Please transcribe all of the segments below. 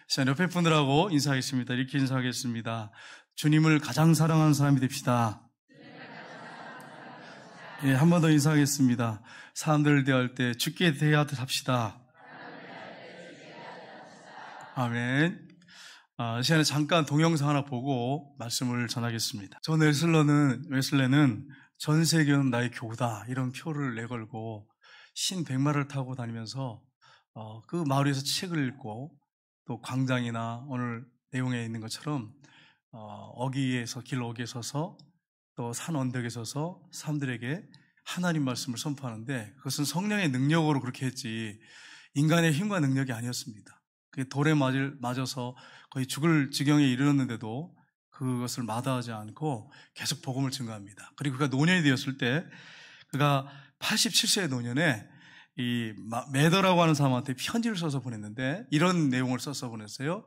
자, 옆에 분들하고 인사하겠습니다. 이렇게 인사하겠습니다. 주님을 가장 사랑하는 사람이 됩시다. 예, 한 번 더 인사하겠습니다. 사람들을 대할 때 주께 대하듯 합시다. 아멘. 이 시간에 잠깐 동영상 하나 보고 말씀을 전하겠습니다. 존 웨슬레는 전 세계는 나의 교우다 이런 표를 내걸고 신백마를 타고 다니면서 그 마을에서 책을 읽고 또 광장이나 오늘 내용에 있는 것처럼 길 어귀에 서서 또 산 언덕에 서서 사람들에게 하나님 말씀을 선포하는데 그것은 성령의 능력으로 그렇게 했지 인간의 힘과 능력이 아니었습니다. 그 돌에 맞아서 거의 죽을 지경에 이르렀는데도 그것을 마다하지 않고 계속 복음을 증거합니다. 그리고 그가 노년이 되었을 때 그가 87세의 노년에 이 매더라고 하는 사람한테 편지를 써서 보냈는데 이런 내용을 써서 보냈어요.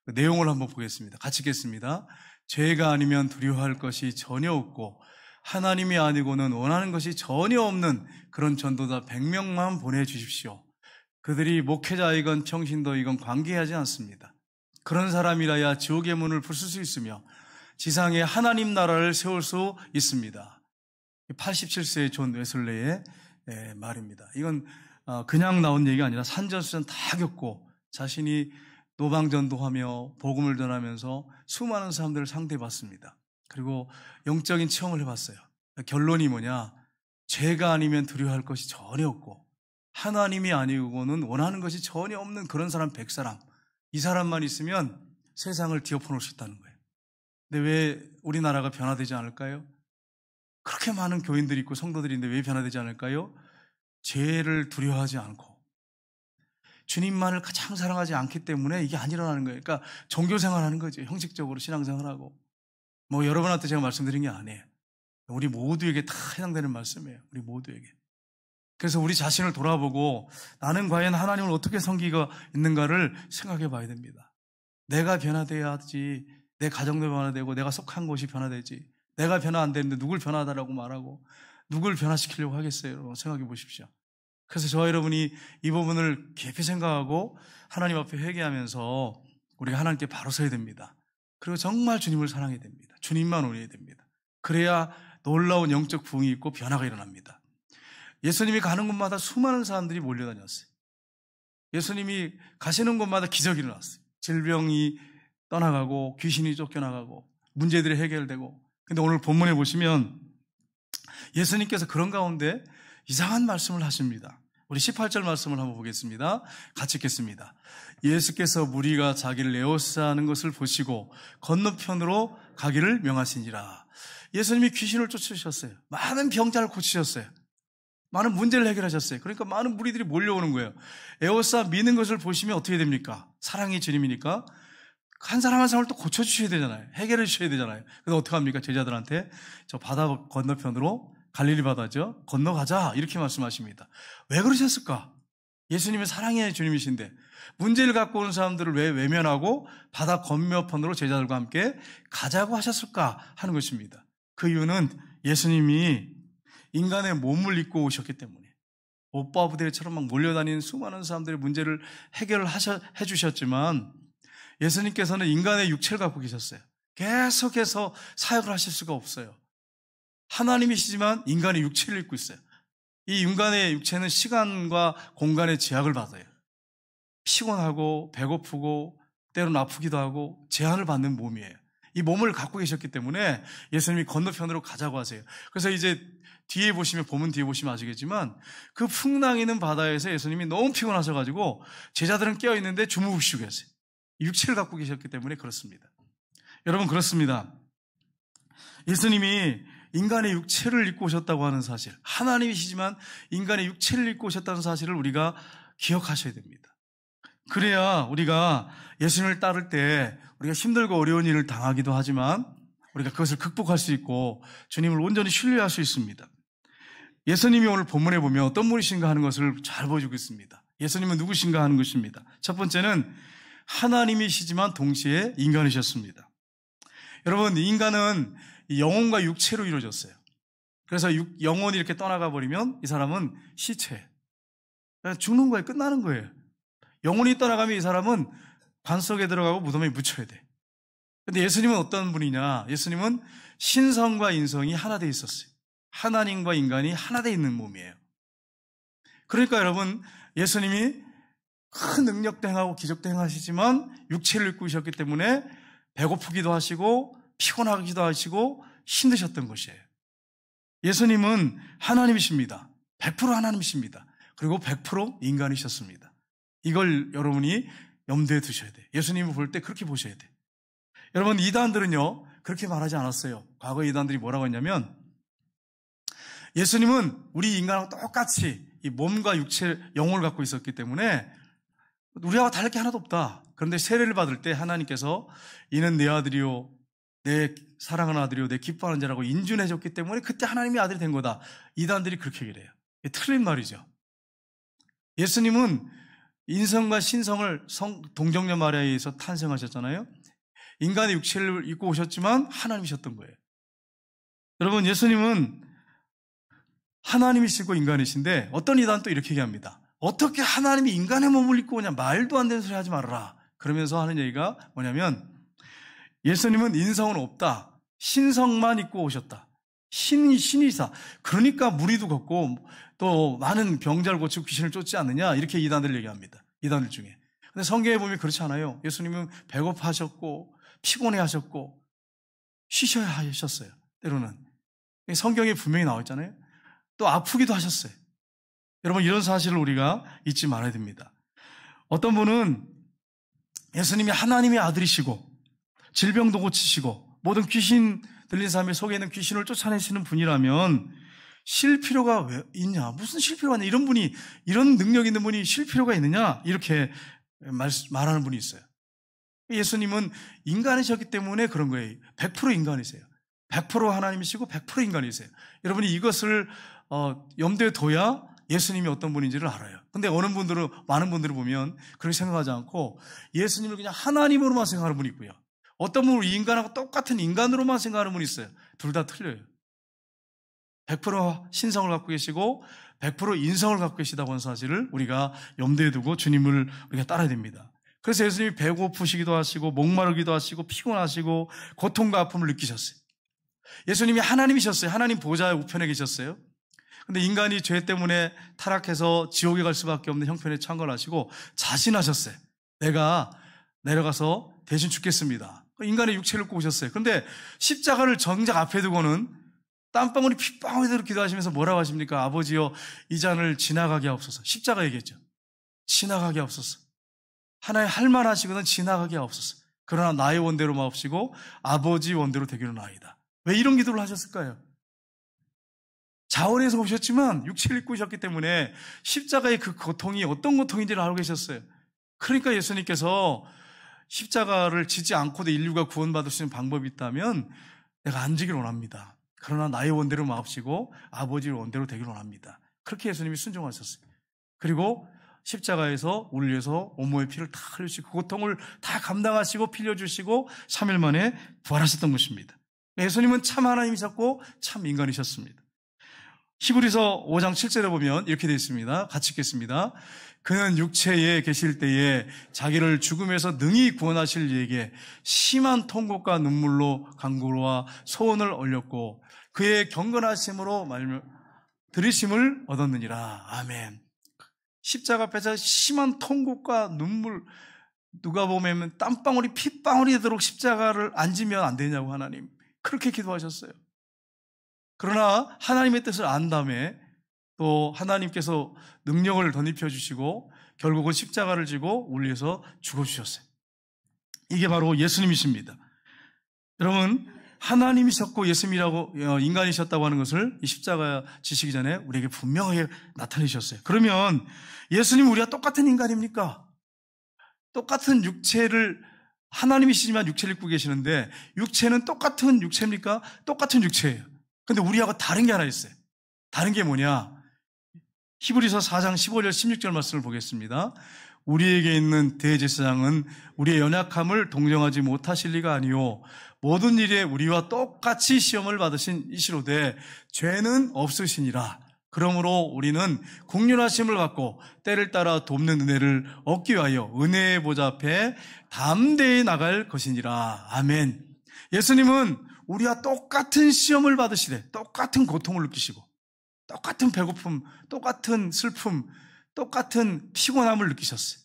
그 내용을 한번 보겠습니다. 같이 읽겠습니다. 죄가 아니면 두려워할 것이 전혀 없고 하나님이 아니고는 원하는 것이 전혀 없는 그런 전도자 100명만 보내주십시오. 그들이 목회자이건 평신도이건 관계하지 않습니다. 그런 사람이라야 지옥의 문을 부술 수 있으며 지상에 하나님 나라를 세울 수 있습니다. 87세의 존 웨슬레의 말입니다. 이건 그냥 나온 얘기가 아니라 산전수전 다 겪고 자신이 노방전도하며 복음을 전하면서 수많은 사람들을 상대해봤습니다. 그리고 영적인 체험을 해봤어요. 결론이 뭐냐? 죄가 아니면 두려워할 것이 전혀 없고 하나님이 아니고는 원하는 것이 전혀 없는 그런 사람 100사람, 이 사람만 있으면 세상을 뒤엎어놓을 수 있다는 거예요. 근데 왜 우리나라가 변화되지 않을까요? 그렇게 많은 교인들이 있고 성도들이 있는데 왜 변화되지 않을까요? 죄를 두려워하지 않고 주님만을 가장 사랑하지 않기 때문에 이게 안 일어나는 거예요. 그러니까 종교생활하는 거죠. 형식적으로 신앙생활하고 여러분한테 제가 말씀드린 게 아니에요. 우리 모두에게 다 해당되는 말씀이에요. 우리 모두에게. 그래서 우리 자신을 돌아보고 나는 과연 하나님을 어떻게 섬기고 있는가를 생각해 봐야 됩니다. 내가 변화돼야지 내 가정도 변화되고 내가 속한 곳이 변화되지. 내가 변화 안 되는데 누굴 변화하다라고 말하고 누굴 변화시키려고 하겠어요? 생각해 보십시오. 그래서 저와 여러분이 이 부분을 깊이 생각하고 하나님 앞에 회개하면서 우리가 하나님께 바로 서야 됩니다. 그리고 정말 주님을 사랑해야 됩니다. 주님만 원해야 됩니다. 그래야 놀라운 영적 부흥이 있고 변화가 일어납니다. 예수님이 가는 곳마다 수많은 사람들이 몰려다녔어요. 예수님이 가시는 곳마다 기적이 일어났어요. 질병이 떠나가고 귀신이 쫓겨나가고 문제들이 해결되고. 근데 오늘 본문에 보시면 예수님께서 그런 가운데 이상한 말씀을 하십니다. 우리 18절 말씀을 한번 보겠습니다. 같이 읽겠습니다. 예수께서 무리가 자기를 에워싸는 것을 보시고 건너편으로 가기를 명하시니라. 예수님이 귀신을 쫓으셨어요. 많은 병자를 고치셨어요. 많은 문제를 해결하셨어요. 그러니까 많은 무리들이 몰려오는 거예요. 에워싸 미는 것을 보시면 어떻게 됩니까? 사랑이 주님이니까 한 사람 한 사람을 또 고쳐주셔야 되잖아요. 해결해 주셔야 되잖아요. 그래서 어떻게 합니까? 제자들한테 저 바다 건너편으로 갈릴리 바다죠. 건너가자 이렇게 말씀하십니다. 왜 그러셨을까? 예수님은 사랑의 주님이신데 문제를 갖고 오는 사람들을 왜 외면하고 바다 건너편으로 제자들과 함께 가자고 하셨을까 하는 것입니다. 그 이유는 예수님이 인간의 몸을 입고 오셨기 때문에 오빠 부대처럼 막 몰려다니는 수많은 사람들의 문제를 해결을 해주셨지만 예수님께서는 인간의 육체를 갖고 계셨어요. 계속해서 사역을 하실 수가 없어요. 하나님이시지만 인간의 육체를 입고 있어요. 이 인간의 육체는 시간과 공간의 제약을 받아요. 피곤하고 배고프고 때로는 아프기도 하고 제한을 받는 몸이에요. 이 몸을 갖고 계셨기 때문에 예수님이 건너편으로 가자고 하세요. 그래서 이제 본문 뒤에 보시면 아시겠지만 그 풍랑이는 바다에서 예수님이 너무 피곤하셔가지고 제자들은 깨어있는데 주무시고 계세요. 육체를 갖고 계셨기 때문에 그렇습니다. 여러분 그렇습니다. 예수님이 인간의 육체를 입고 오셨다고 하는 사실, 하나님이시지만 인간의 육체를 입고 오셨다는 사실을 우리가 기억하셔야 됩니다. 그래야 우리가 예수님을 따를 때 우리가 힘들고 어려운 일을 당하기도 하지만 우리가 그것을 극복할 수 있고 주님을 온전히 신뢰할 수 있습니다. 예수님이 오늘 본문에 보면 어떤 분이신가 하는 것을 잘 보여주고 있습니다. 예수님은 누구신가 하는 것입니다. 첫 번째는 하나님이시지만 동시에 인간이셨습니다. 여러분, 인간은 영혼과 육체로 이루어졌어요. 그래서 영혼이 이렇게 떠나가 버리면 이 사람은 시체. 죽는 거예요. 끝나는 거예요. 영혼이 떠나가면 이 사람은 관 속에 들어가고 무덤에 묻혀야 돼. 근데 예수님은 어떤 분이냐? 예수님은 신성과 인성이 하나 돼 있었어요. 하나님과 인간이 하나 돼 있는 몸이에요. 그러니까 여러분, 예수님이 큰 능력도 행하고 기적도 행하시지만 육체를 입고 오셨기 때문에 배고프기도 하시고 피곤하기도 하시고 힘드셨던 것이에요. 예수님은 하나님이십니다. 100% 하나님이십니다. 그리고 100% 인간이셨습니다. 이걸 여러분이 염두에 두셔야 돼요. 예수님을 볼 때 그렇게 보셔야 돼요. 여러분, 이단들은요 그렇게 말하지 않았어요. 과거 이단들이 뭐라고 했냐면, 예수님은 우리 인간하고 똑같이 이 몸과 육체, 영혼을 갖고 있었기 때문에 우리하고 다를 게 하나도 없다. 그런데 세례를 받을 때 하나님께서 이는 내 아들이요 내 사랑하는 아들이요 내 기뻐하는 자라고 인준해 줬기 때문에 그때 하나님의 아들이 된 거다. 이단들이 그렇게 얘기를 해요. 틀린 말이죠. 예수님은 인성과 신성을 동정녀 마리아에 의해서 탄생하셨잖아요. 인간의 육체를 입고 오셨지만 하나님이셨던 거예요. 여러분, 예수님은 하나님이시고 인간이신데 어떤 이단은 또 이렇게 얘기합니다. 어떻게 하나님이 인간의 몸을 입고 오냐, 말도 안 되는 소리 하지 말아라. 그러면서 하는 얘기가 뭐냐면, 예수님은 인성은 없다. 신성만 입고 오셨다. 신이사. 그러니까 무리도 걷고 또 많은 병자를 고치고 귀신을 쫓지 않느냐, 이렇게 이단들 얘기합니다. 이단들 중에. 근데 성경에 보면 그렇지 않아요. 예수님은 배고파하셨고 피곤해 하셨고 쉬셔야 하셨어요. 때로는. 성경에 분명히 나와 있잖아요. 또 아프기도 하셨어요. 여러분, 이런 사실을 우리가 잊지 말아야 됩니다. 어떤 분은 예수님이 하나님의 아들이시고 질병도 고치시고 모든 귀신 들린 사람의 속에 있는 귀신을 쫓아내시는 분이라면 쉴 필요가 왜 있냐? 무슨 쉴 필요가 있냐? 이런 분이, 이런 능력 있는 분이 쉴 필요가 있느냐? 이렇게 말하는 분이 있어요. 예수님은 인간이셨기 때문에 그런 거예요. 100% 인간이세요. 100% 하나님이시고 100% 인간이세요. 여러분이 이것을 염두에 둬야 예수님이 어떤 분인지를 알아요. 근데 많은 분들을 보면 그렇게 생각하지 않고 예수님을 그냥 하나님으로만 생각하는 분이 있고요. 어떤 분은 인간하고 똑같은 인간으로만 생각하는 분이 있어요. 둘 다 틀려요. 100% 신성을 갖고 계시고 100% 인성을 갖고 계시다고 하는 사실을 우리가 염두에 두고 주님을 우리가 따라야 됩니다. 그래서 예수님이 배고프시기도 하시고 목마르기도 하시고 피곤하시고 고통과 아픔을 느끼셨어요. 예수님이 하나님이셨어요. 하나님 보좌의 우편에 계셨어요. 근데 인간이 죄 때문에 타락해서 지옥에 갈 수밖에 없는 형편에 창궐하시고 자신하셨어요. 내가 내려가서 대신 죽겠습니다. 인간의 육체를 입고 오셨어요. 그런데 십자가를 정작 앞에 두고는 땀방울이 핏방울이 되도록 기도하시면서 뭐라고 하십니까? 아버지여, 이 잔을 지나가게 하옵소서. 십자가 얘기했죠. 지나가게 하옵소서. 하나의 할 만하시거든 지나가게 하옵소서. 그러나 나의 원대로 마옵시고 아버지 원대로 되기를 나이다. 왜 이런 기도를 하셨을까요? 자원에서 오셨지만 육체를 입고 오셨기 때문에 십자가의 그 고통이 어떤 고통인지를 알고 계셨어요. 그러니까 예수님께서 십자가를 지지 않고도 인류가 구원받을 수 있는 방법이 있다면 내가 안 지기를 원합니다. 그러나 나의 원대로 마옵시고 아버지의 원대로 되기를 원합니다. 그렇게 예수님이 순종하셨어요. 그리고 십자가에서 우리를 위해서 온몸의 피를 다 흘리시고 그 고통을 다 감당하시고 피 흘려주시고 3일 만에 부활하셨던 것입니다. 예수님은 참 하나님이셨고 참 인간이셨습니다. 히브리서 5장 7절에 보면 이렇게 되어 있습니다. 같이 읽겠습니다. 그는 육체에 계실 때에 자기를 죽음에서 능히 구원하실 이에게 심한 통곡과 눈물로 간구와 소원을 올렸고 그의 경건하심으로 들으심을 얻었느니라. 아멘. 십자가 앞에서 심한 통곡과 눈물, 누가 보면 땀방울이 핏방울이 되도록 십자가를 안 지면 안 되냐고 하나님 그렇게 기도하셨어요. 그러나 하나님의 뜻을 안 다음에 또 하나님께서 능력을 덧입혀 주시고 결국은 십자가를 지고 우리 위해서 죽어주셨어요. 이게 바로 예수님이십니다. 여러분, 하나님이셨고 예수님이라고 인간이셨다고 하는 것을 이 십자가 지시기 전에 우리에게 분명하게 나타내셨어요. 그러면 예수님 우리가 똑같은 인간입니까? 똑같은 육체를 하나님이시지만 육체를 입고 계시는데 육체는 똑같은 육체입니까? 똑같은 육체예요. 근데 우리하고 다른 게 하나 있어요. 다른 게 뭐냐? 히브리서 4장 15절 16절 말씀을 보겠습니다. 우리에게 있는 대제사장은 우리의 연약함을 동정하지 못하실 리가 아니요 모든 일에 우리와 똑같이 시험을 받으신 이시로되 죄는 없으시니라. 그러므로 우리는 국률하심을 갖고 때를 따라 돕는 은혜를 얻기 위하여 은혜의 보좌 앞에 담대히 나갈 것이니라. 아멘. 예수님은 우리와 똑같은 시험을 받으시되 똑같은 고통을 느끼시고 똑같은 배고픔, 똑같은 슬픔, 똑같은 피곤함을 느끼셨어요.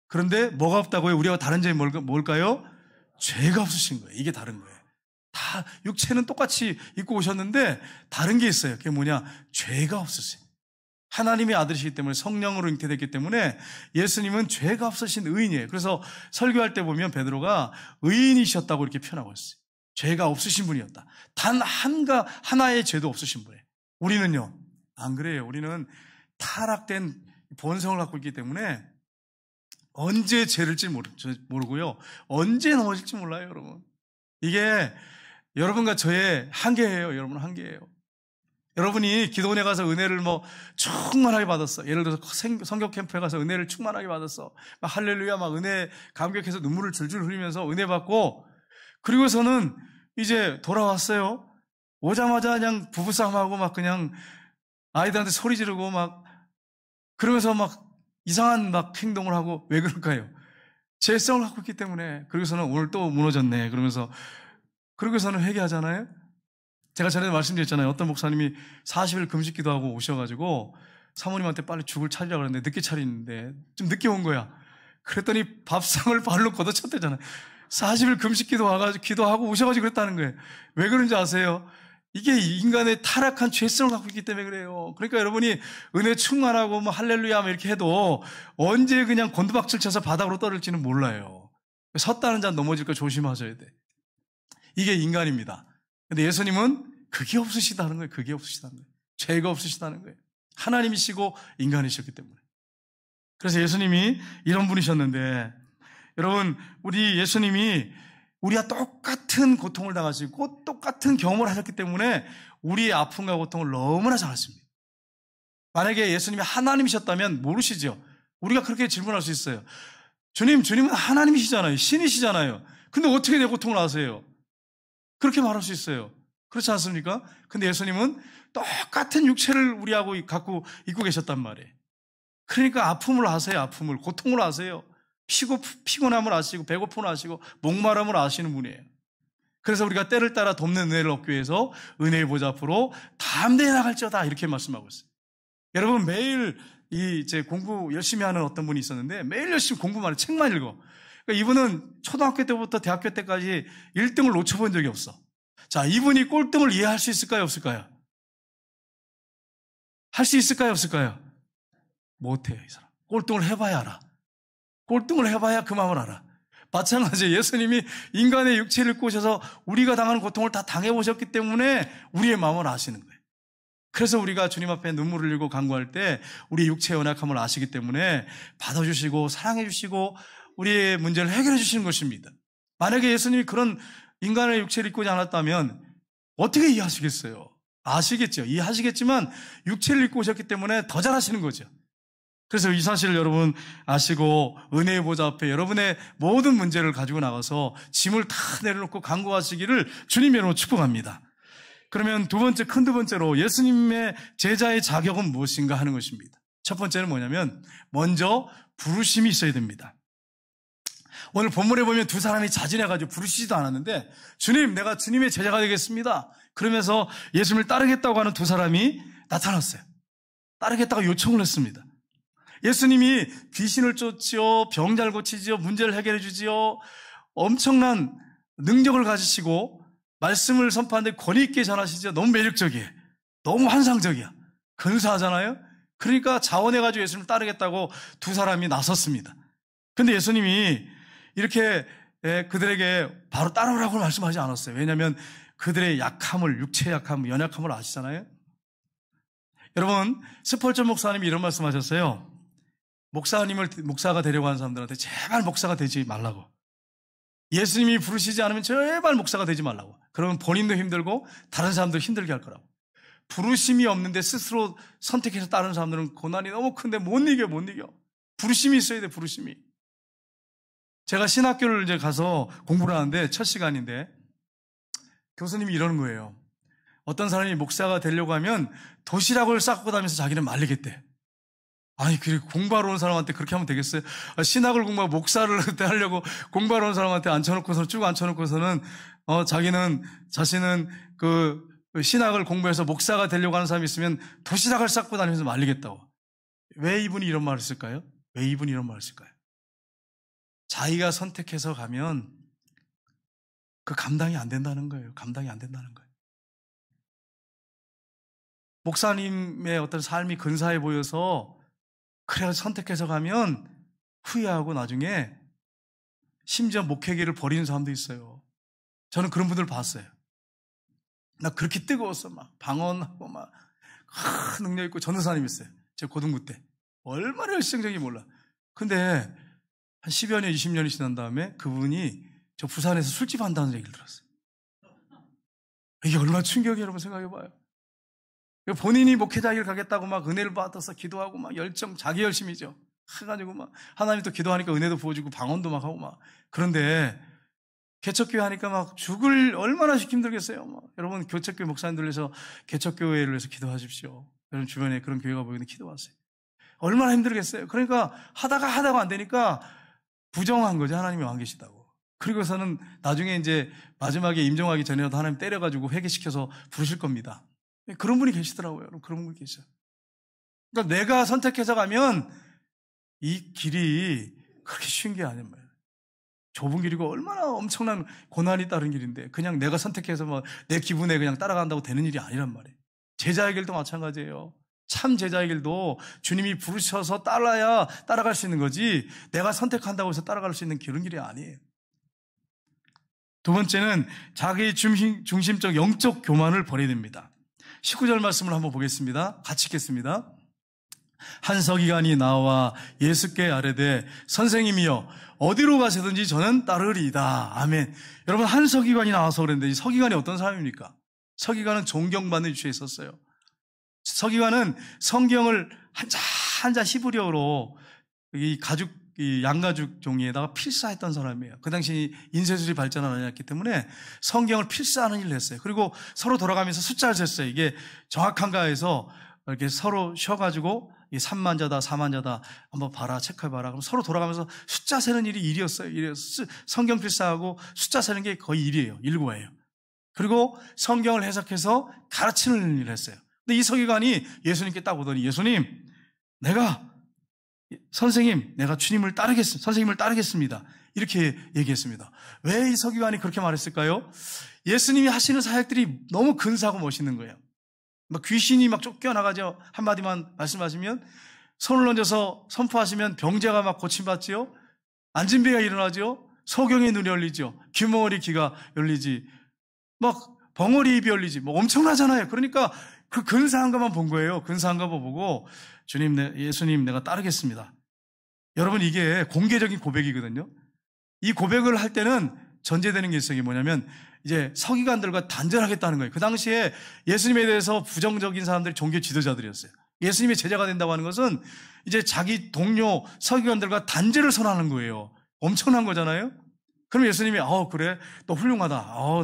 그런데 뭐가 없다고요? 우리와 다른 점이 뭘까요? 죄가 없으신 거예요. 이게 다른 거예요. 다 육체는 똑같이 입고 오셨는데 다른 게 있어요. 그게 뭐냐? 죄가 없으세요. 하나님의 아들이시기 때문에 성령으로 잉태됐기 때문에 예수님은 죄가 없으신 의인이에요. 그래서 설교할 때 보면 베드로가 의인이셨다고 이렇게 표현하고 있어요. 죄가 없으신 분이었다. 단 하나의 죄도 없으신 분이에요. 우리는요, 안 그래요. 우리는 타락된 본성을 갖고 있기 때문에 언제 죄를지 모르고요. 언제 넘어질지 몰라요, 여러분. 이게 여러분과 저의 한계예요. 여러분 한계예요. 여러분이 기도원에 가서 은혜를 충만하게 받았어. 예를 들어서 성교 캠프에 가서 은혜를 충만하게 받았어. 막 할렐루야, 막 은혜 감격해서 눈물을 줄줄 흘리면서 은혜 받고, 그리고서는 이제 돌아왔어요. 오자마자 그냥 부부싸움하고 막 그냥 아이들한테 소리 지르고 막 그러면서 막 이상한 막 행동을 하고. 왜 그럴까요? 죄성을 갖고 있기 때문에. 그러고서는 오늘 또 무너졌네. 그러고서는 회개하잖아요. 제가 전에 말씀드렸잖아요. 어떤 목사님이 40일 금식 기도하고 오셔가지고 사모님한테 빨리 죽을 차리라고 그랬는데 늦게 차리는데 좀 늦게 온 거야. 그랬더니 밥상을 발로 걷어쳤대잖아요. 40일 금식 기도하고 오셔가지고 그랬다는 거예요. 왜 그런지 아세요? 이게 인간의 타락한 죄성을 갖고 있기 때문에 그래요. 그러니까 여러분이 은혜 충만하고 할렐루야 이렇게 해도 언제 그냥 곤두박질 쳐서 바닥으로 떨어질지는 몰라요. 섰다는 자 넘어질까 조심하셔야 돼. 이게 인간입니다. 근데 예수님은 그게 없으시다는 거예요. 그게 없으시다는 거예요. 죄가 없으시다는 거예요. 하나님이시고 인간이셨기 때문에. 그래서 예수님이 이런 분이셨는데, 여러분, 우리 예수님이 우리와 똑같은 고통을 당하시고 똑같은 경험을 하셨기 때문에 우리의 아픔과 고통을 너무나 잘 아십니다. 만약에 예수님이 하나님이셨다면 모르시죠? 우리가 그렇게 질문할 수 있어요. 주님은 하나님이시잖아요. 신이시잖아요. 근데 어떻게 내 고통을 아세요? 그렇게 말할 수 있어요. 그렇지 않습니까? 근데 예수님은 똑같은 육체를 우리하고 갖고 입고 계셨단 말이에요. 그러니까 아픔을 아세요. 아픔을. 고통을 아세요. 피곤함을 아시고 배고픔을 아시고 목마름을 아시는 분이에요. 그래서 우리가 때를 따라 돕는 은혜를 얻기 위해서 은혜의 보좌 앞으로 담대히 나갈지어다 이렇게 말씀하고 있어요. 여러분 매일 이제 공부 열심히 하는 어떤 분이 있었는데 매일 열심히 공부만 해. 책만 읽어. 그러니까 이분은 초등학교 때부터 대학교 때까지 1등을 놓쳐본 적이 없어. 자, 이분이 꼴등을 이해할 수 있을까요? 없을까요? 할 수 있을까요? 없을까요? 못해요, 이 사람. 꼴등을 해봐야 알아. 꼴등을 해봐야 그 마음을 알아. 마찬가지예요. 예수님이 인간의 육체를 입고 오셔서 우리가 당하는 고통을 다 당해보셨기 때문에 우리의 마음을 아시는 거예요. 그래서 우리가 주님 앞에 눈물을 흘리고 간구할 때 우리의 육체의 연약함을 아시기 때문에 받아주시고 사랑해주시고 우리의 문제를 해결해 주시는 것입니다. 만약에 예수님이 그런 인간의 육체를 입고 오지 않았다면 어떻게 이해하시겠어요? 아시겠죠? 이해하시겠지만 육체를 입고 오셨기 때문에 더 잘하시는 거죠. 그래서 이 사실을 여러분 아시고 은혜의 보좌 앞에 여러분의 모든 문제를 가지고 나가서 짐을 다 내려놓고 간구하시기를 주님 이름으로 축복합니다. 그러면 두 번째로 예수님의 제자의 자격은 무엇인가 하는 것입니다. 첫 번째는 뭐냐면 먼저 부르심이 있어야 됩니다. 오늘 본문에 보면 두 사람이 자진해가지고 부르시지도 않았는데 주님, 내가 주님의 제자가 되겠습니다. 그러면서 예수님을 따르겠다고 하는 두 사람이 나타났어요. 따르겠다고 요청을 했습니다. 예수님이 귀신을 쫓지요, 병 잘 고치지요, 문제를 해결해 주지요, 엄청난 능력을 가지시고 말씀을 선포하는데 권위 있게 전하시죠. 너무 매력적이에요. 너무 환상적이야. 근사하잖아요. 그러니까 자원해가지고 예수님을 따르겠다고 두 사람이 나섰습니다. 근데 예수님이 이렇게 그들에게 바로 따라오라고 말씀하지 않았어요. 왜냐하면 그들의 약함을, 육체의 약함, 연약함을 아시잖아요. 여러분, 스펄전 목사님이 이런 말씀하셨어요. 목사가 되려고 하는 사람들한테 제발 목사가 되지 말라고. 예수님이 부르시지 않으면 제발 목사가 되지 말라고. 그러면 본인도 힘들고 다른 사람도 힘들게 할 거라고. 부르심이 없는데 스스로 선택해서 따르는 사람들은 고난이 너무 큰데 못 이겨. 부르심이 있어야 돼, 부르심이. 제가 신학교를 이제 가서 공부를 하는데 첫 시간인데 교수님이 이러는 거예요. 어떤 사람이 목사가 되려고 하면 도시락을 싸고 다니면서 자기는 말리겠대. 아니, 공부하러 온 사람한테 그렇게 하면 되겠어요? 신학을 공부하고 목사를 하려고 공부하러 온 사람한테 쭉 앉혀놓고서는, 자신은 신학을 공부해서 목사가 되려고 하는 사람이 있으면 도시락을 싸고 다니면서 말리겠다고. 왜 이분이 이런 말을 했을까요? 자기가 선택해서 가면 감당이 안 된다는 거예요. 목사님의 어떤 삶이 근사해 보여서 그래 선택해서 가면 후회하고 나중에 심지어 목회계를 버리는 사람도 있어요. 저는 그런 분들 봤어요. 나 그렇게 뜨거웠어. 막 방언하고 막 능력 있고 전도사님 있어요. 제 고등부 때. 얼마나 열성적인지 몰라. 근데 한 10여 년, 20년이 지난 다음에 그분이 저 부산에서 술집 한다는 얘기를 들었어요. 이게 얼마나 충격이에요, 여러분 생각해봐요. 본인이 목회자길 가겠다고 막 은혜를 받아서 기도하고 막 자기 열심이죠. 해가지고 막 하나님 또 기도하니까 은혜도 부어주고 방언도 막 하고 막. 그런데 개척교회 하니까 막 죽을 얼마나 힘들겠어요. 여러분 교책교회 목사님들 위해서 개척교회를 위해서 기도하십시오. 여러분 주변에 그런 교회가 보이는데 기도하세요. 얼마나 힘들겠어요. 그러니까 하다가 안 되니까 부정한 거죠. 하나님이 안 계시다고. 그리고서는 나중에 이제 마지막에 임종하기 전에라도 하나님 때려가지고 회개시켜서 부르실 겁니다. 그런 분이 계시더라고요. 여러분 그런 분이 계셔요. 그러니까 내가 선택해서 가면 이 길이 그렇게 쉬운 게 아니란 말이에요. 좁은 길이고 얼마나 엄청난 고난이 따른 길인데 그냥 내가 선택해서 막 내 기분에 그냥 따라간다고 되는 일이 아니란 말이에요. 제자의 길도 마찬가지예요. 참 제자의 길도 주님이 부르셔서 따라갈 수 있는 거지 내가 선택한다고 해서 따라갈 수 있는 그런 길이 아니에요. 두 번째는 자기 중심적 영적 교만을 버려야 됩니다. 19절 말씀을 한번 보겠습니다. 같이 읽겠습니다. 한 서기관이 나와 예수께 아뢰되 선생님이여 어디로 가시든지 저는 따르리이다. 아멘. 여러분 한 서기관이 나와서 그랬는데 이 서기관이 어떤 사람입니까? 서기관은 존경받는 위치에 있었어요. 서기관은 성경을 한자 히브리어로 이 양가죽 종이에다가 필사했던 사람이에요. 그 당시 인쇄술이 발전하지 않았기 때문에 성경을 필사하는 일을 했어요. 그리고 서로 돌아가면서 숫자를 셌어요. 이게 정확한가 해서 이렇게 서로 쉬어가지고 3만자다 4만자다 한번 봐라 체크해봐라. 그럼 서로 돌아가면서 숫자 세는 일이었어요. 성경 필사하고 숫자 세는 게 거의 일이에요. 일과예요. 그리고 성경을 해석해서 가르치는 일을 했어요. 근데 이 서기관이 예수님께 딱 오더니 예수님 선생님 내가 선생님을 따르겠습니다. 이렇게 얘기했습니다. 왜 이 서기관이 그렇게 말했을까요? 예수님이 하시는 사역들이 너무 근사하고 멋있는 거예요. 막 귀신이 막 쫓겨나가죠. 한마디만 말씀하시면 손을 얹어서 선포하시면 병자가 막 고침받지요. 앉은 배가 일어나죠. 소경의 눈이 열리죠. 귀머거리 귀가 열리지. 막 벙어리 입이 열리지. 뭐 엄청나잖아요. 그러니까 그 근사한 것만 본 거예요. 근사한 것만 보고 예수님 내가 따르겠습니다. 여러분 이게 공개적인 고백이거든요. 이 고백을 할 때는 전제되는 게 있어요. 이게 뭐냐면 이제 서기관들과 단절하겠다는 거예요. 그 당시에 예수님에 대해서 부정적인 사람들이 종교 지도자들이었어요. 예수님의 제자가 된다고 하는 것은 이제 자기 동료 서기관들과 단절을 선언하는 거예요. 엄청난 거잖아요. 그럼 예수님이 그래 너 훌륭하다.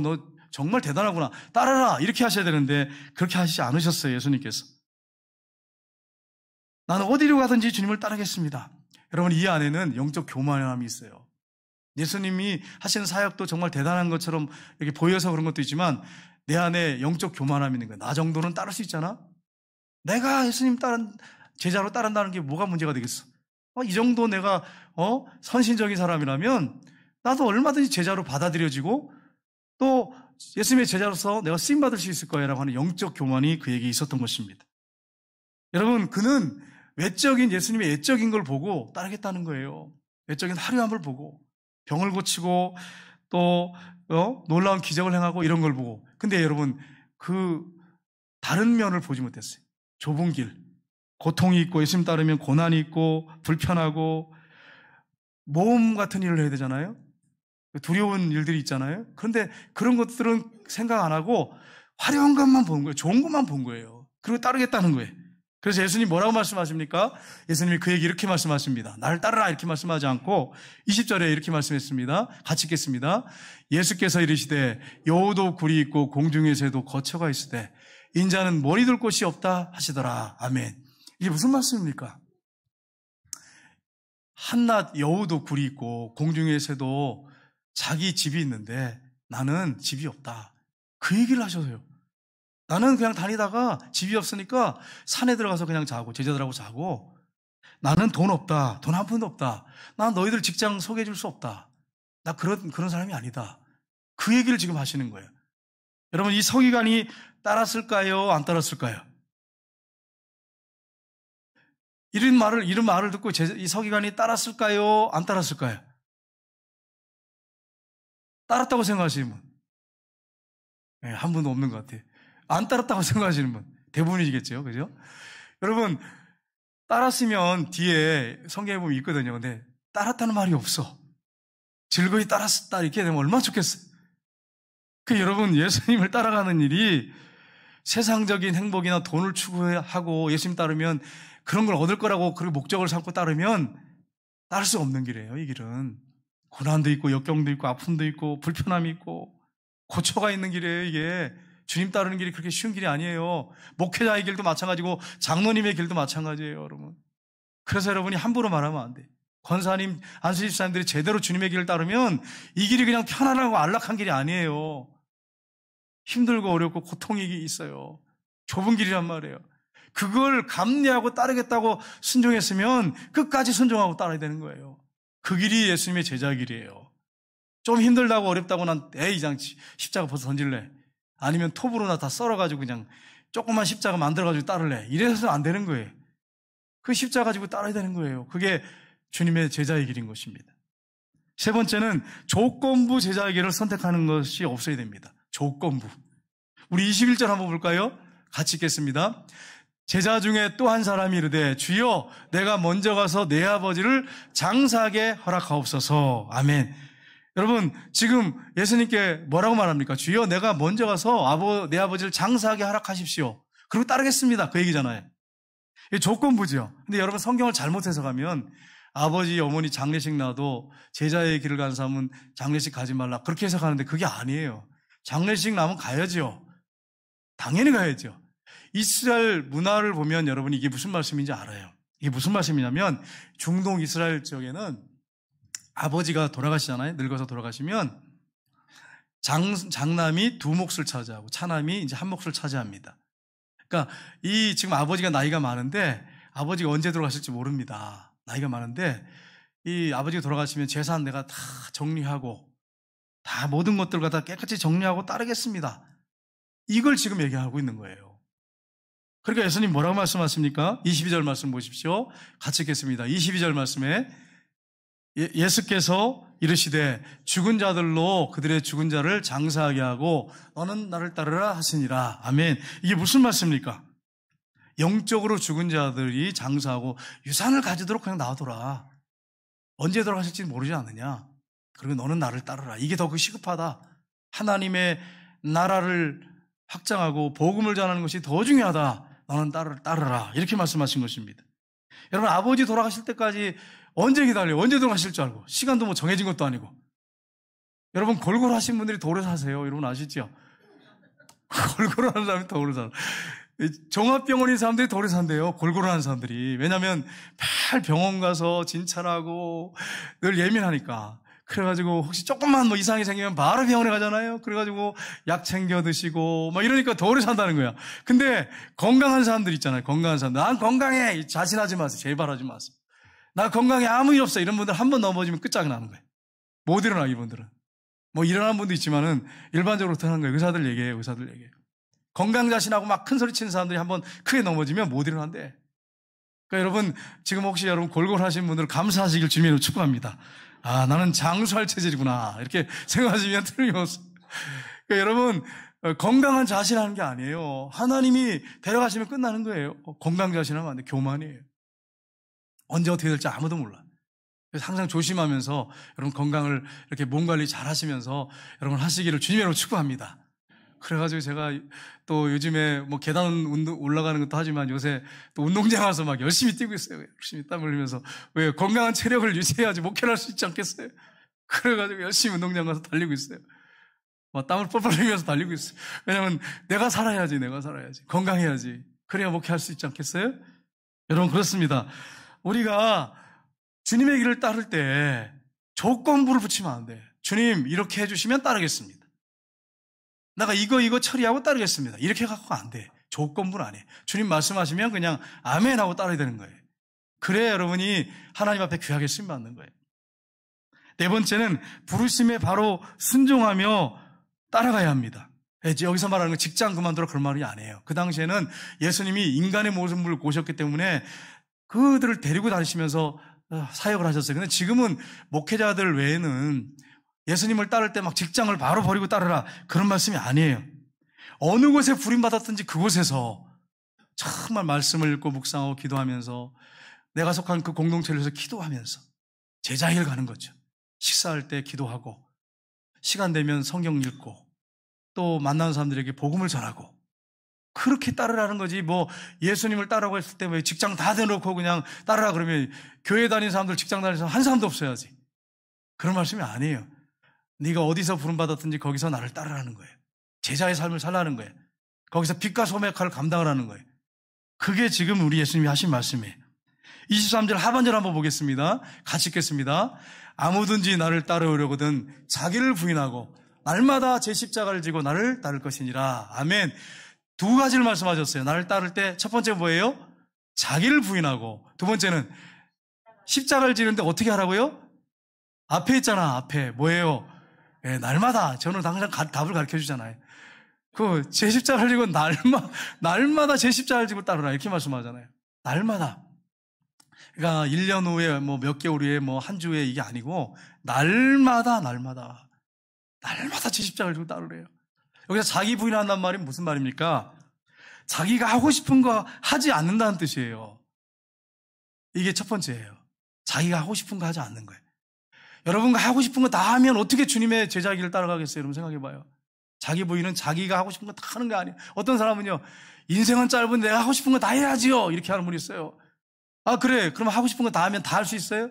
너 정말 대단하구나. 따라라. 이렇게 하셔야 되는데 그렇게 하시지 않으셨어요. 예수님께서. 나는 어디로 가든지 주님을 따르겠습니다. 여러분 이 안에는 영적 교만함이 있어요. 예수님이 하시는 사역도 정말 대단한 것처럼 이렇게 보여서 그런 것도 있지만 내 안에 영적 교만함이 있는 거예요. 나 정도는 따를 수 있잖아. 내가 예수님 제자로 따른다는 게 뭐가 문제가 되겠어? 이 정도 내가 선신적인 사람이라면 나도 얼마든지 제자로 받아들여지고 또 예수님의 제자로서 내가 쓰임받을 수 있을 거야라고 하는 영적 교만이 그에게 있었던 것입니다. 여러분 그는 예수님의 외적인 걸 보고 따르겠다는 거예요. 외적인 화려함을 보고 병을 고치고 또 놀라운 기적을 행하고 이런 걸 보고. 근데 여러분 그 다른 면을 보지 못했어요. 좁은 길, 고통이 있고 예수님 따르면 고난이 있고 불편하고 모험 같은 일을 해야 되잖아요. 두려운 일들이 있잖아요. 그런데 그런 것들은 생각 안 하고 화려한 것만 본 거예요. 좋은 것만 본 거예요. 그리고 따르겠다는 거예요. 그래서 예수님 뭐라고 말씀하십니까? 예수님이 그에게 이렇게 말씀하십니다. 나를 따르라 이렇게 말씀하지 않고 20절에 이렇게 말씀했습니다. 같이 읽겠습니다. 예수께서 이르시되 여우도 굴이 있고 공중의 새도 거처가 있으되 인자는 머리 둘 곳이 없다 하시더라. 아멘. 이게 무슨 말씀입니까? 한낱 여우도 굴이 있고 공중의 새도 자기 집이 있는데 나는 집이 없다. 그 얘기를 하셔서요. 나는 그냥 다니다가 집이 없으니까 산에 들어가서 그냥 자고 제자들하고 자고 나는 돈 없다. 돈 한 푼도 없다. 난 너희들 직장 소개해 줄 수 없다. 나 그런 사람이 아니다. 그 얘기를 지금 하시는 거예요. 여러분 이 서기관이 따랐을까요? 안 따랐을까요? 이런 말을 듣고 이 서기관이 따랐을까요? 안 따랐을까요? 따랐다고 생각하시는 분? 네, 한 분도 없는 것 같아요. 안 따랐다고 생각하시는 분 대부분이겠죠, 그죠? 여러분 따랐으면 뒤에 성경에 보면 있거든요. 근데 따랐다는 말이 없어. 즐거이 따랐다 이렇게 되면 얼마나 좋겠어요. 여러분 예수님을 따라가는 일이 세상적인 행복이나 돈을 추구하고 예수님 따르면 그런 걸 얻을 거라고 그 목적을 삼고 따르면 따를 수 없는 길이에요. 이 길은 고난도 있고 역경도 있고 아픔도 있고 불편함이 있고 고초가 있는 길이에요. 이게 주님 따르는 길이 그렇게 쉬운 길이 아니에요. 목회자의 길도 마찬가지고 장로님의 길도 마찬가지예요, 여러분. 그래서 여러분이 함부로 말하면 안 돼. 권사님, 안수 집사님들이 제대로 주님의 길을 따르면 이 길이 그냥 편안하고 안락한 길이 아니에요. 힘들고 어렵고 고통이 있어요. 좁은 길이란 말이에요. 그걸 감내하고 따르겠다고 순종했으면 끝까지 순종하고 따라야 되는 거예요. 그 길이 예수님의 제자 길이에요. 좀 힘들다고 어렵다고 난 이장 십자가 벗어 던질래. 아니면 톱으로나 다 썰어가지고 그냥 조그만 십자가 만들어가지고 따를래. 이래서는 안 되는 거예요. 그 십자가 가지고 따라야 되는 거예요. 그게 주님의 제자의 길인 것입니다. 세 번째는 조건부 제자의 길을 선택하는 것이 없어야 됩니다. 조건부. 우리 21절 한번 볼까요? 같이 읽겠습니다. 제자 중에 또 한 사람이 이르되 주여 내가 먼저 가서 내 아버지를 장사하게 허락하옵소서. 아멘. 여러분 지금 예수님께 뭐라고 말합니까? 주여 내가 먼저 가서 내 아버지를 장사하게 허락하십시오. 그리고 따르겠습니다. 그 얘기잖아요. 이게 조건부죠. 근데 여러분 성경을 잘못 해석하면 아버지 어머니 장례식 나도 제자의 길을 가는 사람은 장례식 가지 말라 그렇게 해석하는데 그게 아니에요. 장례식 나면 가야죠. 당연히 가야죠. 이스라엘 문화를 보면 여러분이 이게 무슨 말씀인지 알아요. 이게 무슨 말씀이냐면 중동 이스라엘 지역에는 아버지가 돌아가시잖아요. 늙어서 돌아가시면 장남이 두 몫을 차지하고 차남이 이제 한 몫을 차지합니다. 그러니까 지금 아버지가 나이가 많은데 아버지가 언제 돌아가실지 모릅니다. 나이가 많은데 이 아버지가 돌아가시면 재산 내가 다 정리하고 다 모든 것들 갖다 깨끗이 정리하고 따르겠습니다. 이걸 지금 얘기하고 있는 거예요. 그러니까 예수님 뭐라고 말씀하십니까? 22절 말씀 보십시오. 같이 읽겠습니다. 22절 말씀에 예수께서 이르시되 죽은 자들로 그들의 죽은 자를 장사하게 하고 너는 나를 따르라 하시니라. 아멘. 이게 무슨 말씀입니까? 영적으로 죽은 자들이 장사하고 유산을 가지도록 그냥 놔둬라. 언제 돌아가실지 모르지 않느냐. 그리고 너는 나를 따르라. 이게 더 시급하다. 하나님의 나라를 확장하고 복음을 전하는 것이 더 중요하다. 너는 따르라. 이렇게 말씀하신 것입니다. 여러분 아버지 돌아가실 때까지 언제 기다려요? 언제 돌아가실 줄 알고. 시간도 뭐 정해진 것도 아니고. 여러분 골고루 하신 분들이 더 오래 사세요. 여러분 아시죠? 골고루 하는 사람이 더 오래 살아. 종합병원인 사람들이 더 오래 산대요. 골고루 하는 사람들이. 왜냐하면 매일 병원 가서 진찰하고 늘 예민하니까. 그래가지고 혹시 조금만 뭐 이상이 생기면 바로 병원에 가잖아요. 그래가지고 약 챙겨 드시고 막 이러니까 더 오래 산다는 거야. 근데 건강한 사람들 있잖아요. 건강한 사람들. 난 건강해. 자신하지 마세요. 제발 하지 마세요. 나 건강에 아무 일 없어. 이런 분들 한 번 넘어지면 끝장나는 거예요. 못 일어나 이분들은. 뭐 일어나는 분도 있지만은 일반적으로 그렇게 하는 거예요. 의사들 얘기해요. 건강 자신하고 막 큰 소리 치는 사람들이 한번 크게 넘어지면 못 일어난대. 그러니까 여러분 지금 혹시 여러분 골골 하신 분들 감사하시길 주님으로 축복합니다. 아 나는 장수할 체질이구나 이렇게 생각하시면 틀림없어. 그러니까 여러분 건강한 자신하는 게 아니에요. 하나님이 데려가시면 끝나는 거예요. 건강 자신하면 안 돼. 교만이에요. 언제 어떻게 될지 아무도 몰라. 그래서 항상 조심하면서 여러분 건강을 이렇게 몸 관리 잘 하시면서 여러분 하시기를 주님으로 축복합니다. 그래가지고 제가 또 요즘에 뭐 계단 운동 올라가는 것도 하지만 요새 또 운동장 와서 막 열심히 뛰고 있어요. 열심히 땀 흘리면서. 왜? 건강한 체력을 유지해야지 목표를 할 수 있지 않겠어요? 그래가지고 열심히 운동장 가서 달리고 있어요. 막 땀을 뻘뻘 흘리면서 달리고 있어요. 왜냐면 내가 살아야지. 건강해야지. 그래야 목표할 수 있지 않겠어요? 여러분, 그렇습니다. 우리가 주님의 길을 따를 때 조건부를 붙이면 안 돼. 주님, 이렇게 해주시면 따르겠습니다. 내가 이거 처리하고 따르겠습니다. 이렇게 갖고 안 돼. 조건부는 안 해. 주님 말씀하시면 그냥 아멘 하고 따라야 되는 거예요. 그래야 여러분이 하나님 앞에 귀하게 쓰임받는 거예요. 네 번째는 부르심에 바로 순종하며 따라가야 합니다. 여기서 말하는 건 직장 그만두라 그런 말이 아니에요. 그 당시에는 예수님이 인간의 모습을 보셨기 때문에 그들을 데리고 다니시면서 사역을 하셨어요. 근데 지금은 목회자들 외에는 예수님을 따를 때 막 직장을 바로 버리고 따르라 그런 말씀이 아니에요. 어느 곳에 부림받았든지 그곳에서 정말 말씀을 읽고 묵상하고 기도하면서 내가 속한 그 공동체를 위해서 기도하면서 제자의 길 가는 거죠. 식사할 때 기도하고 시간 되면 성경 읽고 또 만나는 사람들에게 복음을 전하고 그렇게 따르라는 거지. 뭐 예수님을 따르라고 했을 때 왜 직장 다 대놓고 그냥 따르라 그러면 교회 다니는 사람들 직장 다니는 사람 한 사람도 없어야지. 그런 말씀이 아니에요. 네가 어디서 부름받았든지 거기서 나를 따르라는 거예요. 제자의 삶을 살라는 거예요. 거기서 빛과 소매 역할을 감당을 하는 거예요. 그게 지금 우리 예수님이 하신 말씀이에요. 23절 하반절 한번 보겠습니다. 같이 읽겠습니다. 아무든지 나를 따르려거든 자기를 부인하고 날마다 제 십자가를 지고 나를 따를 것이니라. 아멘. 두 가지를 말씀하셨어요. 나를 따를 때 첫 번째 뭐예요? 자기를 부인하고, 두 번째는 십자가를 지는데 어떻게 하라고요? 앞에 있잖아. 앞에 뭐예요? 날마다. 저는 항상 답을 가르쳐 주잖아요. 제 십자가를 지고 날마다 제 십자가를 지고 따르라 이렇게 말씀하잖아요. 날마다. 그러니까 1년 후에 뭐 몇 개월 후에 뭐 한 주 후에 이게 아니고 날마다 제 십자가를 지고 따르래요. 여기서 자기 부인한다는 말이 무슨 말입니까? 자기가 하고 싶은 거 하지 않는다는 뜻이에요. 이게 첫 번째예요. 자기가 하고 싶은 거 하지 않는 거예요. 여러분가 하고 싶은 거 다 하면 어떻게 주님의 제자 길을 따라가겠어요? 여러분 생각해봐요. 자기 부인은 자기가 하고 싶은 거 다 하는 게 아니에요. 어떤 사람은요, 인생은 짧은데 내가 하고 싶은 거 다 해야지요. 이렇게 하는 분이 있어요. 아, 그래. 그럼 하고 싶은 거 다 하면 다 할 수 있어요?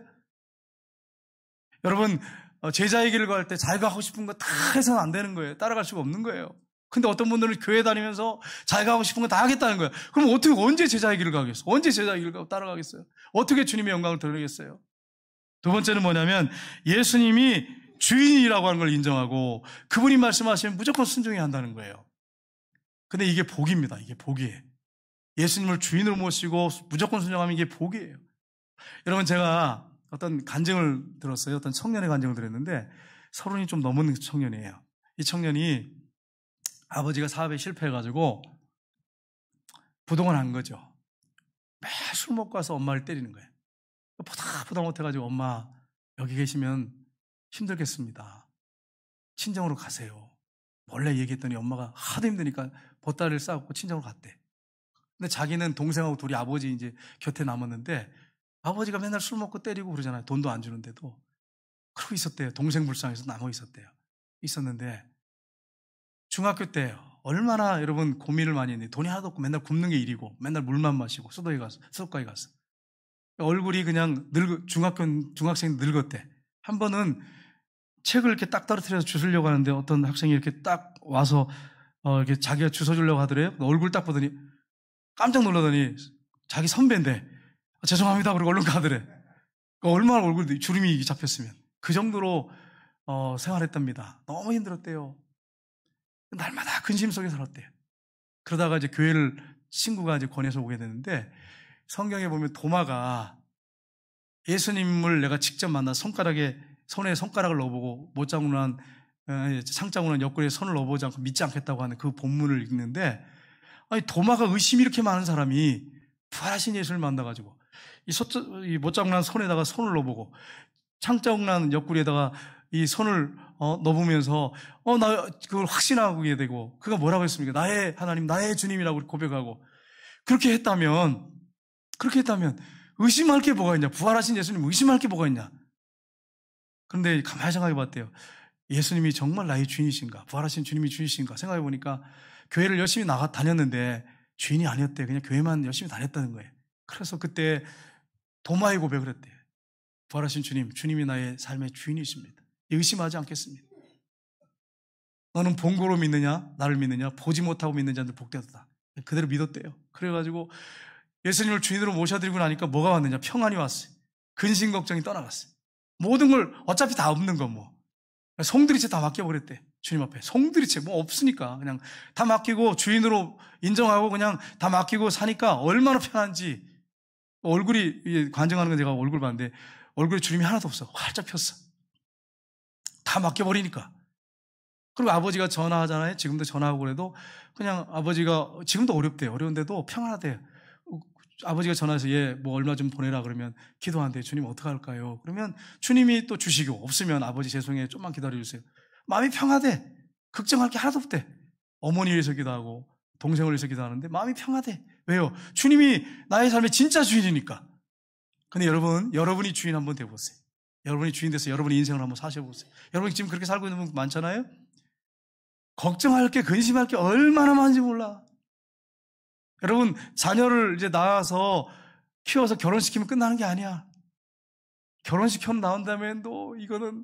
여러분, 제자의 길을 갈 때 자기가 하고 싶은 거 다 해서는 안 되는 거예요. 따라갈 수가 없는 거예요. 근데 어떤 분들은 교회 다니면서 자기가 하고 싶은 거 다 하겠다는 거예요. 그럼 언제 제자의 길을 가겠어요? 언제 제자의 길을 가고 따라가겠어요? 어떻게 주님의 영광을 드러내겠어요? 두 번째는 뭐냐면 예수님이 주인이라고 하는 걸 인정하고 그분이 말씀하시면 무조건 순종해야 한다는 거예요. 근데 이게 복입니다. 이게 복이에요. 예수님을 주인으로 모시고 무조건 순종하면 이게 복이에요. 여러분, 제가 어떤 간증을 들었어요. 어떤 청년의 간증을 들었는데 30이 좀 넘은 청년이에요. 이 청년이 아버지가 사업에 실패해가지고 부동을 한 거죠. 매일 술 먹고 와서 엄마를 때리는 거예요. 보다 못해가지고 엄마 여기 계시면 힘들겠습니다. 친정으로 가세요. 원래 얘기했더니 엄마가 하도 힘드니까 보따리를 싸고 친정으로 갔대. 근데 자기는 동생하고 둘이 아버지 이제 곁에 남았는데 아버지가 맨날 술 먹고 때리고 그러잖아요. 돈도 안 주는데도. 그러고 있었대요. 동생 불쌍해서 남아 있었대요. 있었는데 중학교 때 얼마나 여러분 고민을 많이 했는데 돈이 하나도 없고 맨날 굶는 게 일이고 맨날 물만 마시고 수도가에 가서 얼굴이 그냥 중학생 늙었대. 한 번은 책을 이렇게 딱 떨어뜨려서 주우려고 하는데 어떤 학생이 이렇게 딱 와서 이렇게 자기가 주워주려고 하더래요. 얼굴 딱 보더니 깜짝 놀라더니 자기 선배인데 죄송합니다 그러고 얼른 가더래. 얼마나 얼굴 주름이 잡혔으면. 그 정도로 생활했답니다. 너무 힘들었대요. 날마다 근심 속에 살았대요. 그러다가 이제 교회를 친구가 이제 권해서 오게 되는데 성경에 보면 도마가 예수님을 내가 직접 만나 손에 손가락을 넣어보고 못자국난 상자국난 옆구리에 손을 넣어보지 않고 믿지 않겠다고 하는 그 본문을 읽는데, 아니 도마가 의심이 이렇게 많은 사람이 부활하신 예수를 만나가지고 이 못자국난 손에다가 손을 넣어보고 상자국난 옆구리에다가 이 손을 넣어보면서 나 그걸 확신하게 되고, 그가 뭐라고 했습니까? 나의 하나님, 나의 주님이라고 고백하고 그렇게 했다면 의심할 게 뭐가 있냐? 부활하신 예수님 의심할 게 뭐가 있냐? 그런데 가만히 생각해 봤대요. 예수님이 정말 나의 주인이신가? 부활하신 주님이 주인이신가? 생각해 보니까 교회를 열심히 다녔는데 주인이 아니었대. 그냥 교회만 열심히 다녔다는 거예요. 그래서 그때 도마의 고백을 했대요. 부활하신 주님이 나의 삶의 주인이십니다. 의심하지 않겠습니다. 너는 본고로 믿느냐? 나를 믿느냐? 보지 못하고 믿는 자들 복되었다. 그대로 믿었대요. 그래가지고 예수님을 주인으로 모셔드리고 나니까 뭐가 왔느냐? 평안이 왔어요. 근심 걱정이 떠나갔어요. 모든 걸 어차피 다 없는 거 뭐. 송두리째 다 맡겨버렸대. 주님 앞에. 송두리째 뭐 없으니까 그냥 다 맡기고 주인으로 인정하고 그냥 다 맡기고 사니까 얼마나 편한지. 얼굴이 관정하는 건 제가 얼굴 봤는데 얼굴에 주름이 하나도 없어. 활짝 폈어. 다 맡겨버리니까. 그리고 아버지가 전화하잖아요. 지금도 전화하고 그래도 그냥 아버지가 지금도 어렵대요. 어려운데도 평안하대요. 아버지가 전화해서 얘 뭐 얼마 좀 보내라 그러면 기도한대요. 주님 어떡할까요? 그러면 주님이 또 주시고 없으면 아버지 죄송해요. 좀만 기다려주세요. 마음이 평하대. 걱정할 게 하나도 없대. 어머니 위해서 기도하고 동생을 위해서 기도하는데 마음이 평하대. 왜요? 주님이 나의 삶의 진짜 주인이니까. 근데 여러분이 주인 한번 돼보세요. 여러분이 주인 돼서 여러분의 인생을 한번 사셔보세요. 여러분이 지금 그렇게 살고 있는 분 많잖아요? 걱정할 게, 근심할 게 얼마나 많은지 몰라. 여러분, 자녀를 이제 낳아서 키워서 결혼시키면 끝나는 게 아니야. 결혼시켜 나온 다음에도 이거는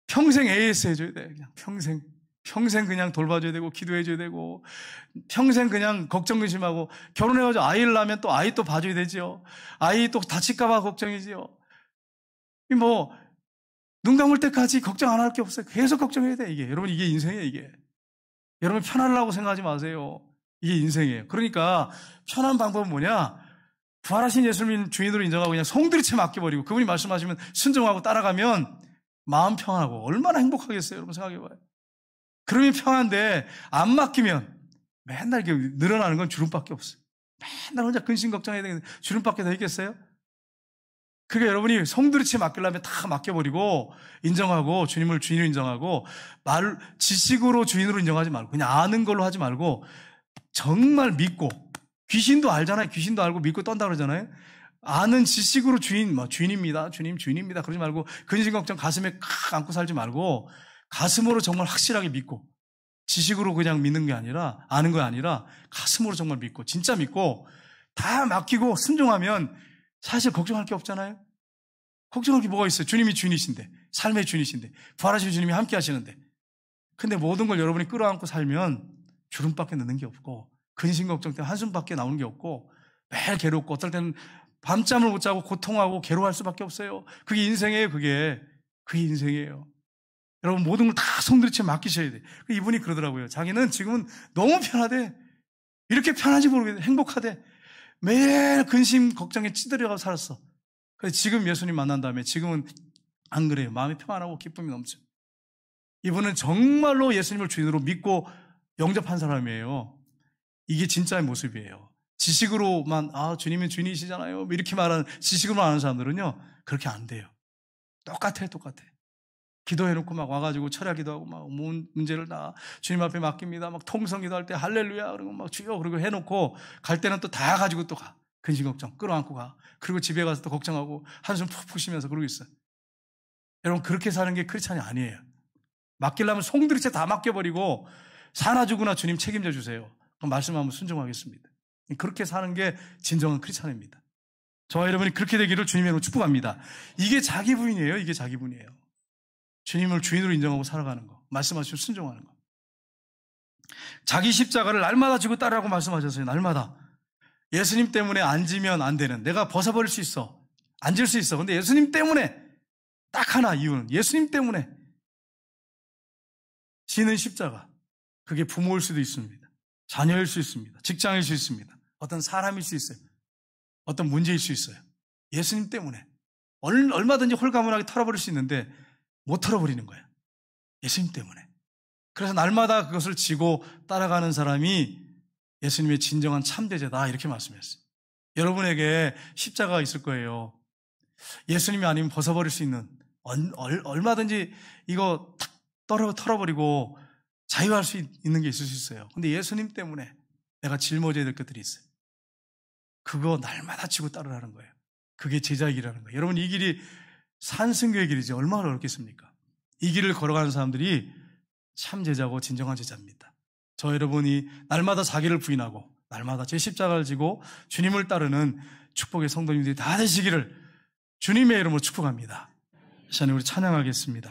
평생 AS 해줘야 돼. 그냥 평생 그냥 돌봐줘야 되고, 기도해줘야 되고, 평생 그냥 걱정, 근심하고, 결혼해가지고 아이를 낳으면 또 아이 또 봐줘야 되지요. 아이 또 다칠까봐 걱정이지요. 눈 감을 때까지 걱정 안 할 게 없어요. 계속 걱정해야 돼, 이게. 여러분, 이게 인생이에요, 이게. 여러분, 편하려고 생각하지 마세요. 이게 인생이에요. 그러니까, 편한 방법은 뭐냐? 부활하신 예수님 주인으로 인정하고 그냥 송두리째 맡겨버리고, 그분이 말씀하시면 순종하고 따라가면 마음 평안하고, 얼마나 행복하겠어요, 여러분 생각해봐요. 그러면 평안한데, 안 맡기면 맨날 이렇게 늘어나는 건 주름밖에 없어요. 맨날 혼자 근심 걱정해야 되는데, 주름밖에 더 있겠어요? 그게 여러분이 송두리째 맡기려면 다 맡겨버리고 인정하고 주님을 주인으로 인정하고 지식으로 주인으로 인정하지 말고 그냥 아는 걸로 하지 말고 정말 믿고 귀신도 알잖아요. 귀신도 알고 믿고 떤다 그러잖아요. 아는 지식으로 주인입니다. 주님 주인입니다. 그러지 말고 근심 걱정 가슴에 안고 살지 말고 가슴으로 정말 확실하게 믿고 지식으로 그냥 믿는 게 아니라 아는 거 아니라 가슴으로 정말 믿고 진짜 믿고 다 맡기고 순종하면 사실 걱정할 게 없잖아요. 걱정할 게 뭐가 있어요? 주님이 주인이신데, 삶의 주인이신데, 부활하신 주님이 함께 하시는데. 근데 모든 걸 여러분이 끌어안고 살면 주름밖에 넣는 게 없고 근심 걱정 때문에 한숨밖에 나오는 게 없고 매일 괴롭고 어떨 때는 밤잠을 못 자고 고통하고 괴로워할 수밖에 없어요. 그게 인생이에요. 그게 인생이에요. 여러분 모든 걸 다 송두리째 맡기셔야 돼요. 이분이 그러더라고요. 자기는 지금은 너무 편하대. 이렇게 편한지 모르겠네. 행복하대. 매일 근심 걱정에 찌들어가고 살았어. 그래서 지금 예수님 만난 다음에 지금은 안 그래요. 마음이 평안하고 기쁨이 넘쳐. 이분은 정말로 예수님을 주인으로 믿고 영접한 사람이에요. 이게 진짜의 모습이에요. 지식으로만 주님은 주인이시잖아요. 이렇게 말하는 지식으로만 아는 사람들은요. 그렇게 안 돼요. 똑같아. 기도해놓고 막 와가지고 철야 기도하고 막 문제를 다 주님 앞에 맡깁니다. 막 통성 기도할 때 할렐루야 그러고 막 주여 그러고 해놓고 갈 때는 또 다 가지고 또 가. 근심 걱정 끌어안고 가. 그리고 집에 가서 또 걱정하고 한숨 푹푹 쉬면서 그러고 있어요. 여러분 그렇게 사는 게 크리스찬이 아니에요. 맡기려면 송두리째 다 맡겨버리고 사나 죽으나 주님 책임져 주세요. 그럼 말씀하면 순종하겠습니다. 그렇게 사는 게 진정한 크리스찬입니다. 저와 여러분이 그렇게 되기를 주님으로 축복합니다. 이게 자기 부인이에요. 이게 자기 부인이에요. 주님을 주인으로 인정하고 살아가는 거. 말씀하시고 순종하는 거. 자기 십자가를 날마다 지고 따르라고 말씀하셨어요. 날마다. 예수님 때문에 앉으면 안 되는. 내가 벗어버릴 수 있어. 앉을 수 있어. 근데 예수님 때문에 딱 하나 이유는 예수님 때문에 지는 십자가. 그게 부모일 수도 있습니다. 자녀일 수 있습니다. 직장일 수 있습니다. 어떤 사람일 수 있어요. 어떤 문제일 수 있어요. 예수님 때문에. 얼마든지 홀가분하게 털어버릴 수 있는데 못 털어버리는 거예요. 예수님 때문에. 그래서 날마다 그것을 지고 따라가는 사람이 예수님의 진정한 참되자다 이렇게 말씀했어요. 여러분에게 십자가가 있을 거예요. 예수님이 아니면 벗어버릴 수 있는 얼마든지 이거 탁 털어버리고 자유할 수 있는 게 있을 수 있어요. 근데 예수님 때문에 내가 짊어져야 될 것들이 있어요. 그거 날마다 지고 따르라는 거예요. 그게 제자의 길이라는 거예요. 여러분 이 길이 산승교의 길이지 얼마나 어렵겠습니까? 이 길을 걸어가는 사람들이 참 제자고 진정한 제자입니다. 저 여러분이 날마다 자기를 부인하고 날마다 제 십자가를 지고 주님을 따르는 축복의 성도님들이 다 되시기를 주님의 이름으로 축복합니다. 이 시간에 우리 찬양하겠습니다.